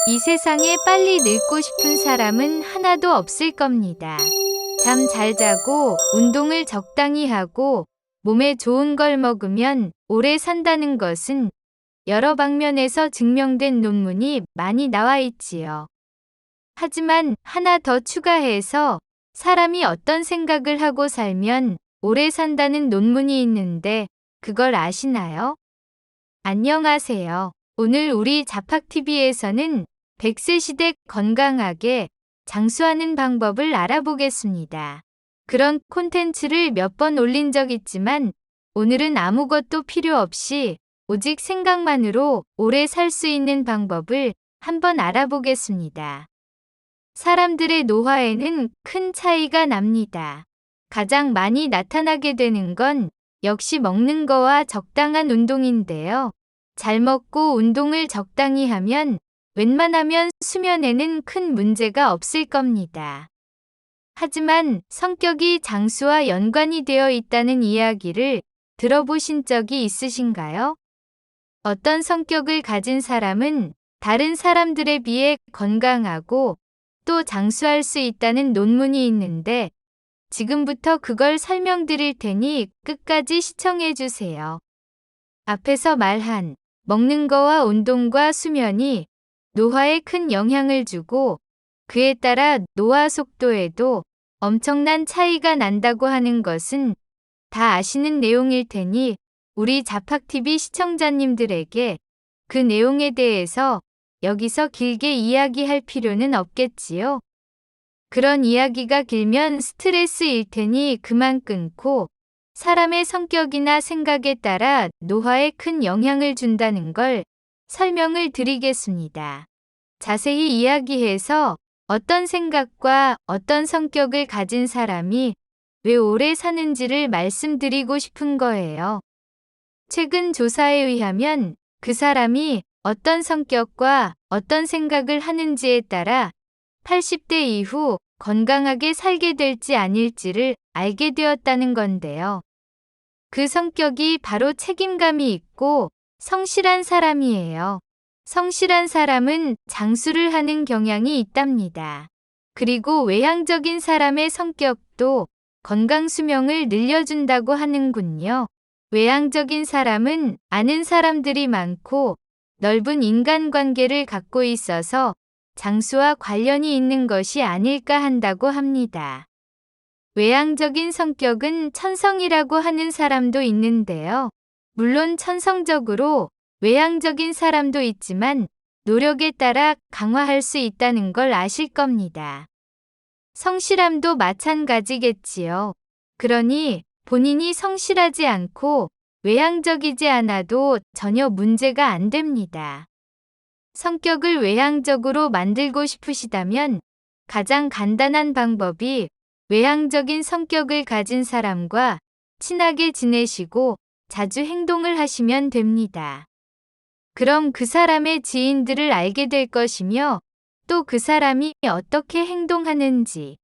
이 세상에 빨리 늙고 싶은 사람은 하나도 없을 겁니다. 잠 잘 자고 운동을 적당히 하고 몸에 좋은 걸 먹으면 오래 산다는 것은 여러 방면에서 증명된 논문이 많이 나와 있지요. 하지만 하나 더 추가해서 사람이 어떤 생각을 하고 살면 오래 산다는 논문이 있는데 그걸 아시나요? 안녕하세요. 오늘 우리 자팍TV에서는 100세 시대 건강하게 장수하는 방법을 알아보겠습니다. 그런 콘텐츠를 몇 번 올린 적 있지만 오늘은 아무것도 필요 없이 오직 생각만으로 오래 살 수 있는 방법을 한번 알아보겠습니다. 사람들의 노화에는 큰 차이가 납니다. 가장 많이 나타나게 되는 건 역시 먹는 거와 적당한 운동인데요. 잘 먹고 운동을 적당히 하면 웬만하면 수면에는 큰 문제가 없을 겁니다. 하지만 성격이 장수와 연관이 되어 있다는 이야기를 들어보신 적이 있으신가요? 어떤 성격을 가진 사람은 다른 사람들에 비해 건강하고 또 장수할 수 있다는 논문이 있는데 지금부터 그걸 설명드릴 테니 끝까지 시청해 주세요. 앞에서 말한 먹는 거와 운동과 수면이 노화에 큰 영향을 주고 그에 따라 노화 속도에도 엄청난 차이가 난다고 하는 것은 다 아시는 내용일 테니 우리 자팍TV 시청자님들에게 그 내용에 대해서 여기서 길게 이야기할 필요는 없겠지요. 그런 이야기가 길면 스트레스일 테니 그만 끊고 사람의 성격이나 생각에 따라 노화에 큰 영향을 준다는 걸 설명을 드리겠습니다. 자세히 이야기해서 어떤 생각과 어떤 성격을 가진 사람이 왜 오래 사는지를 말씀드리고 싶은 거예요. 최근 조사에 의하면 그 사람이 어떤 성격과 어떤 생각을 하는지에 따라 80대 이후 건강하게 살게 될지 아닐지를 알게 되었다는 건데요. 그 성격이 바로 책임감이 있고 성실한 사람이에요. 성실한 사람은 장수를 하는 경향이 있답니다. 그리고 외향적인 사람의 성격도 건강 수명을 늘려준다고 하는군요. 외향적인 사람은 아는 사람들이 많고 넓은 인간관계를 갖고 있어서 장수와 관련이 있는 것이 아닐까 한다고 합니다. 외향적인 성격은 천성이라고 하는 사람도 있는데요. 물론 천성적으로 외향적인 사람도 있지만 노력에 따라 강화할 수 있다는 걸 아실 겁니다. 성실함도 마찬가지겠지요. 그러니 본인이 성실하지 않고 외향적이지 않아도 전혀 문제가 안 됩니다. 성격을 외향적으로 만들고 싶으시다면 가장 간단한 방법이 외향적인 성격을 가진 사람과 친하게 지내시고 자주 행동을 하시면 됩니다. 그럼 그 사람의 지인들을 알게 될 것이며 또 그 사람이 어떻게 행동하는지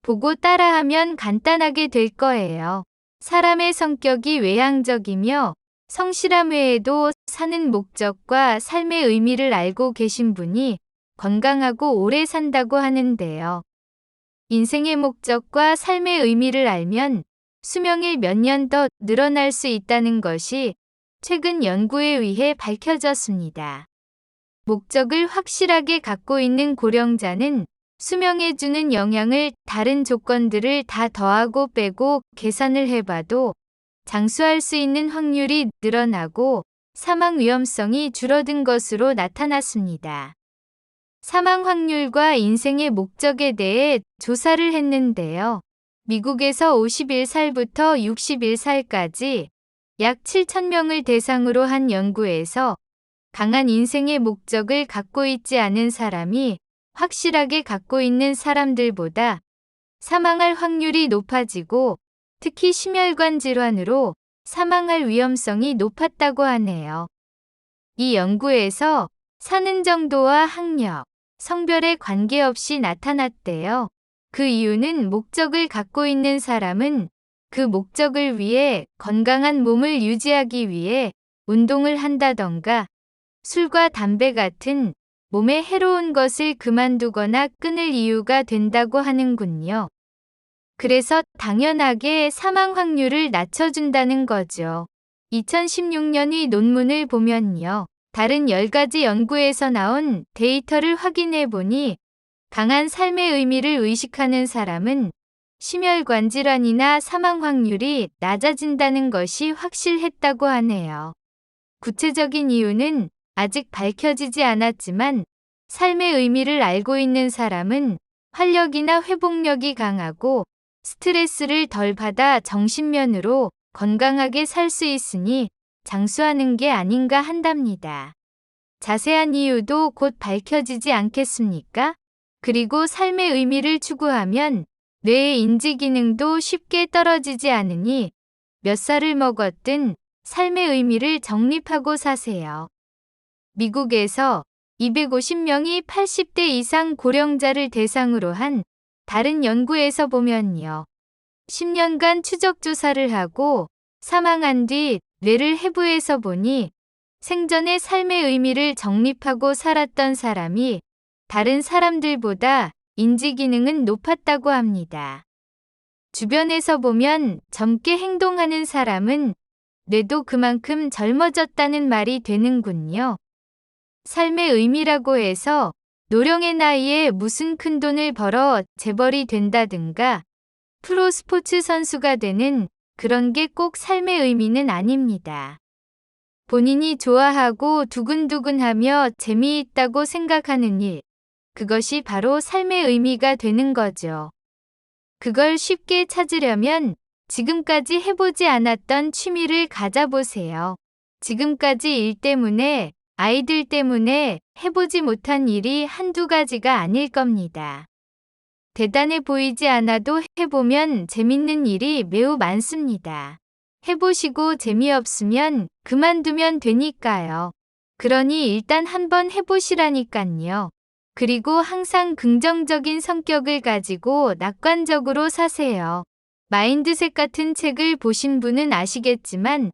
보고 따라하면 간단하게 될 거예요. 사람의 성격이 외향적이며 성실함 외에도 사는 목적과 삶의 의미를 알고 계신 분이 건강하고 오래 산다고 하는데요. 인생의 목적과 삶의 의미를 알면 수명이 몇 년 더 늘어날 수 있다는 것이 최근 연구에 의해 밝혀졌습니다. 목적을 확실하게 갖고 있는 고령자는 수명에 주는 영향을 다른 조건들을 다 더하고 빼고 계산을 해봐도 장수할 수 있는 확률이 늘어나고 사망 위험성이 줄어든 것으로 나타났습니다. 사망 확률과 인생의 목적에 대해 조사를 했는데요. 미국에서 51살부터 61살까지 약 7,000명을 대상으로 한 연구에서 강한 인생의 목적을 갖고 있지 않은 사람이 확실하게 갖고 있는 사람들보다 사망할 확률이 높아지고 특히 심혈관 질환으로 사망할 위험성이 높았다고 하네요. 이 연구에서 사는 정도와 학력, 성별에 관계없이 나타났대요. 그 이유는 목적을 갖고 있는 사람은 그 목적을 위해 건강한 몸을 유지하기 위해 운동을 한다던가 술과 담배 같은 몸에 해로운 것을 그만두거나 끊을 이유가 된다고 하는군요. 그래서 당연하게 사망 확률을 낮춰준다는 거죠. 2016년의 논문을 보면요. 다른 10가지 연구에서 나온 데이터를 확인해 보니 강한 삶의 의미를 의식하는 사람은 심혈관 질환이나 사망 확률이 낮아진다는 것이 확실했다고 하네요. 구체적인 이유는 아직 밝혀지지 않았지만 삶의 의미를 알고 있는 사람은 활력이나 회복력이 강하고 스트레스를 덜 받아 정신면으로 건강하게 살 수 있으니 장수하는 게 아닌가 한답니다. 자세한 이유도 곧 밝혀지지 않겠습니까? 그리고 삶의 의미를 추구하면 뇌의 인지 기능도 쉽게 떨어지지 않으니 몇 살을 먹었든 삶의 의미를 정립하고 사세요. 미국에서 250명이 80대 이상 고령자를 대상으로 한 다른 연구에서 보면요. 10년간 추적 조사를 하고 사망한 뒤 뇌를 해부해서 보니 생전의 삶의 의미를 정립하고 살았던 사람이 다른 사람들보다 인지 기능은 높았다고 합니다. 주변에서 보면 젊게 행동하는 사람은 뇌도 그만큼 젊어졌다는 말이 되는군요. 삶의 의미라고 해서 노령의 나이에 무슨 큰 돈을 벌어 재벌이 된다든가 프로 스포츠 선수가 되는 그런 게 꼭 삶의 의미는 아닙니다. 본인이 좋아하고 두근두근하며 재미있다고 생각하는 일, 그것이 바로 삶의 의미가 되는 거죠. 그걸 쉽게 찾으려면 지금까지 해보지 않았던 취미를 가져보세요. 지금까지 일 때문에, 아이들 때문에 해보지 못한 일이 한두 가지가 아닐 겁니다. 대단해 보이지 않아도 해보면 재밌는 일이 매우 많습니다. 해보시고 재미없으면 그만두면 되니까요. 그러니 일단 한번 해보시라니깐요. 그리고 항상 긍정적인 성격을 가지고 낙관적으로 사세요. 마인드셋 같은 책을 보신 분은 아시겠지만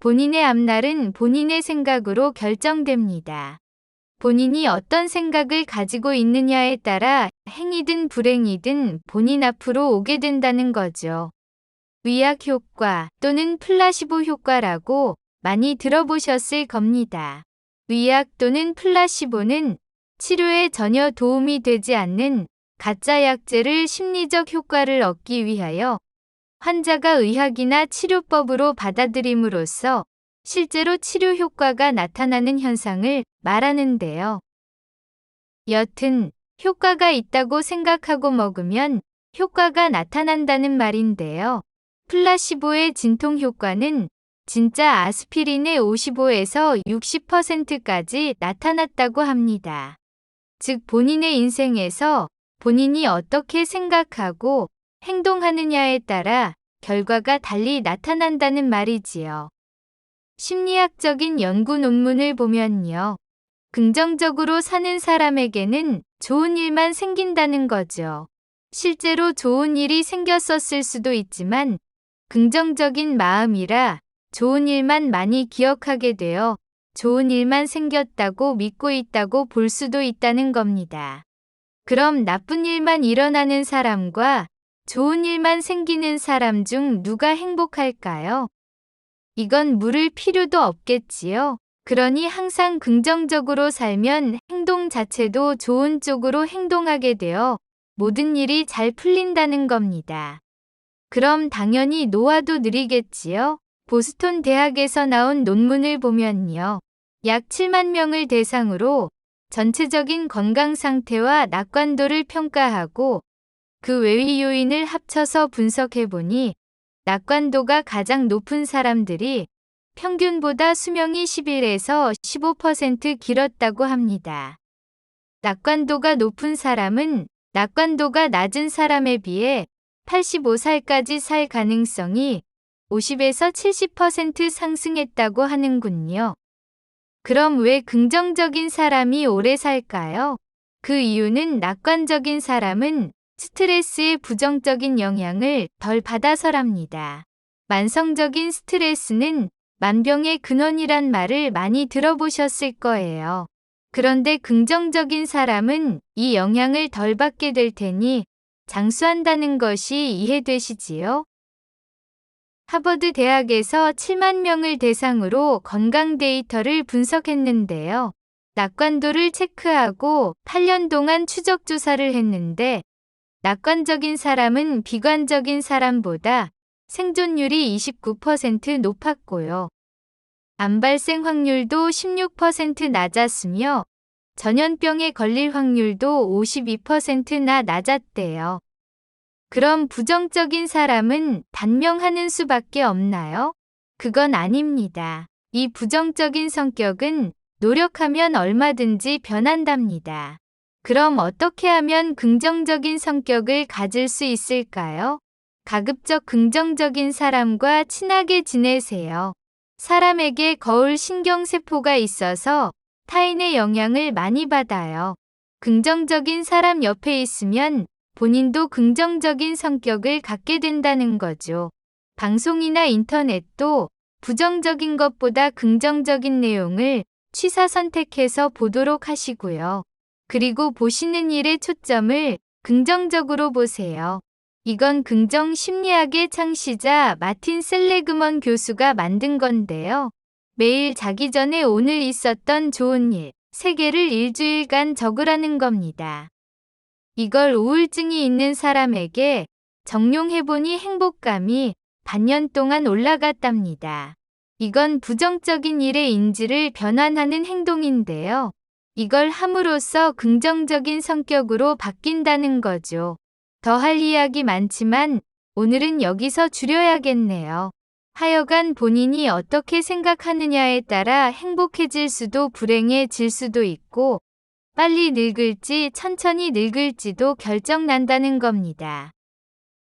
본인의 앞날은 본인의 생각으로 결정됩니다. 본인이 어떤 생각을 가지고 있느냐에 따라 행이든 불행이든 본인 앞으로 오게 된다는 거죠. 위약 효과 또는 플라시보 효과라고 많이 들어보셨을 겁니다. 위약 또는 플라시보는 치료에 전혀 도움이 되지 않는 가짜 약제를 심리적 효과를 얻기 위하여 환자가 의학이나 치료법으로 받아들임으로써 실제로 치료 효과가 나타나는 현상을 말하는데요. 여튼 효과가 있다고 생각하고 먹으면 효과가 나타난다는 말인데요. 플라시보의 진통 효과는 진짜 아스피린의 55에서 60%까지 나타났다고 합니다. 즉 본인의 인생에서 본인이 어떻게 생각하고 행동하느냐에 따라 결과가 달리 나타난다는 말이지요. 심리학적인 연구 논문을 보면요. 긍정적으로 사는 사람에게는 좋은 일만 생긴다는 거죠. 실제로 좋은 일이 생겼었을 수도 있지만 긍정적인 마음이라 좋은 일만 많이 기억하게 되어 좋은 일만 생겼다고 믿고 있다고 볼 수도 있다는 겁니다. 그럼 나쁜 일만 일어나는 사람과 좋은 일만 생기는 사람 중 누가 행복할까요? 이건 물을 필요도 없겠지요. 그러니 항상 긍정적으로 살면 행동 자체도 좋은 쪽으로 행동하게 되어 모든 일이 잘 풀린다는 겁니다. 그럼 당연히 노화도 느리겠지요. 보스턴 대학에서 나온 논문을 보면요. 약 7만 명을 대상으로 전체적인 건강 상태와 낙관도를 평가하고 그 외의 요인을 합쳐서 분석해 보니 낙관도가 가장 높은 사람들이 평균보다 수명이 11에서 15% 길었다고 합니다. 낙관도가 높은 사람은 낙관도가 낮은 사람에 비해 85살까지 살 가능성이 50에서 70% 상승했다고 하는군요. 그럼 왜 긍정적인 사람이 오래 살까요? 그 이유는 낙관적인 사람은 스트레스의 부정적인 영향을 덜 받아서랍니다. 만성적인 스트레스는 만병의 근원이란 말을 많이 들어보셨을 거예요. 그런데 긍정적인 사람은 이 영향을 덜 받게 될 테니 장수한다는 것이 이해되시지요? 하버드 대학에서 7만 명을 대상으로 건강 데이터를 분석했는데요. 낙관도를 체크하고 8년 동안 추적 조사를 했는데 낙관적인 사람은 비관적인 사람보다 생존율이 29% 높았고요. 암 발생 확률도 16% 낮았으며 전염병에 걸릴 확률도 52%나 낮았대요. 그럼 부정적인 사람은 단명하는 수밖에 없나요? 그건 아닙니다. 이 부정적인 성격은 노력하면 얼마든지 변한답니다. 그럼 어떻게 하면 긍정적인 성격을 가질 수 있을까요? 가급적 긍정적인 사람과 친하게 지내세요. 사람에게 거울 신경세포가 있어서 타인의 영향을 많이 받아요. 긍정적인 사람 옆에 있으면 본인도 긍정적인 성격을 갖게 된다는 거죠. 방송이나 인터넷도 부정적인 것보다 긍정적인 내용을 취사 선택해서 보도록 하시고요. 그리고 보시는 일의 초점을 긍정적으로 보세요. 이건 긍정 심리학의 창시자 마틴 셀레그먼 교수가 만든 건데요. 매일 자기 전에 오늘 있었던 좋은 일 3개를 일주일간 적으라는 겁니다. 이걸 우울증이 있는 사람에게 적용해보니 행복감이 반년 동안 올라갔답니다. 이건 부정적인 일의 인지를 변환하는 행동인데요. 이걸 함으로써 긍정적인 성격으로 바뀐다는 거죠. 더 할 이야기 많지만 오늘은 여기서 줄여야겠네요. 하여간 본인이 어떻게 생각하느냐에 따라 행복해질 수도 불행해질 수도 있고 빨리 늙을지 천천히 늙을지도 결정난다는 겁니다.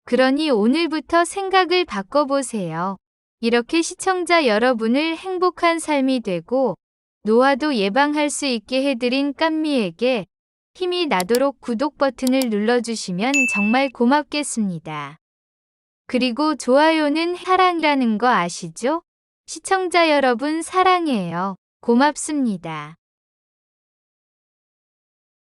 그러니 오늘부터 생각을 바꿔보세요. 이렇게 시청자 여러분을 행복한 삶이 되고 노화도 예방할 수 있게 해드린 깐미에게 힘이 나도록 구독 버튼을 눌러주시면 정말 고맙겠습니다. 그리고 좋아요는 사랑이라는 거 아시죠? 시청자 여러분 사랑해요. 고맙습니다.